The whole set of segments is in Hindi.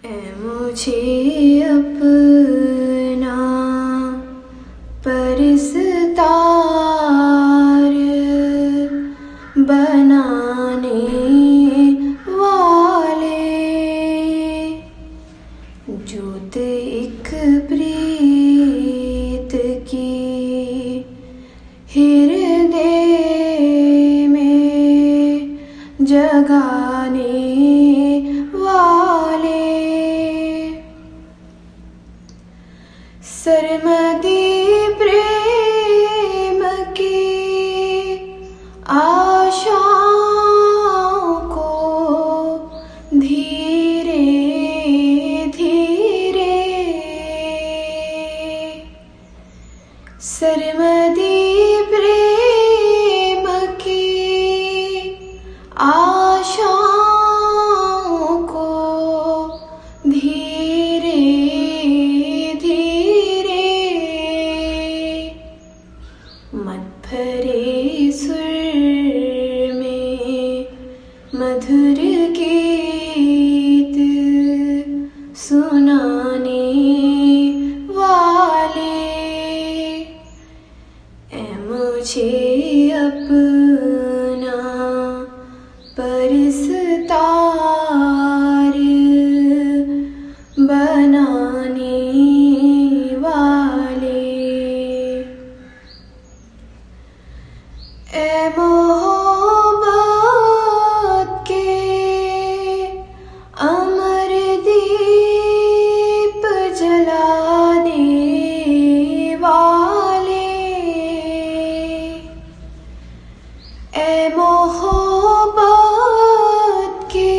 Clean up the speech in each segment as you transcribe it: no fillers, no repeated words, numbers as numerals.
मुझे अपना परस्तार बनाने वाले, जोत एक प्रीत की हृदय में जगाने वाले, सरमदी प्रेम की आशाओं को धीरे धीरे, सरमदी प्रेम की आशाओं को धीरे धीरे, मत भरे सुर में मधुर गीत सुनाने वाले, मुझे अपना परस्तार बनाने वाले, ए मोहब्बत के अमर दीप जलाने वाले, ए मोहब्बत के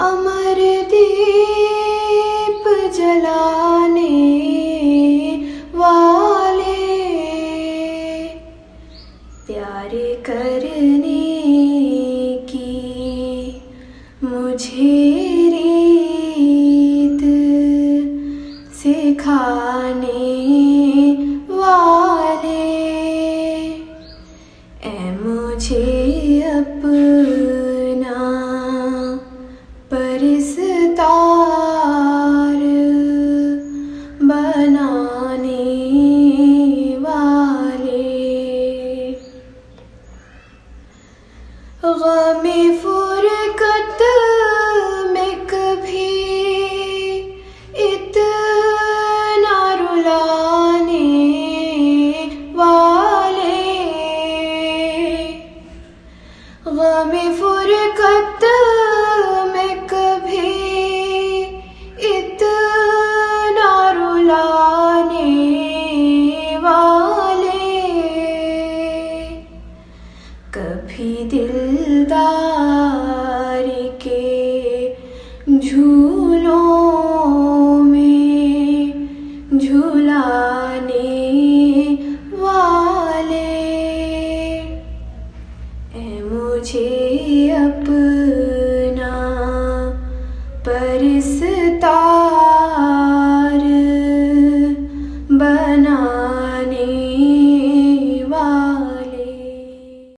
अमर दीप जलाने वाले, प्यार करने की मुझे रीत सिखाने वाले, मुझे अपना परस्तार बनाने वाले, ग़म-ए फ़ुरक़त में कभी इतना रुलाने वाले, ग़म-ए फ़ुरक़त में कभी इतना रुलाने वाले, कभी दिलदार के झूलों में झुलाने वाले, मुझे अपना परस्तार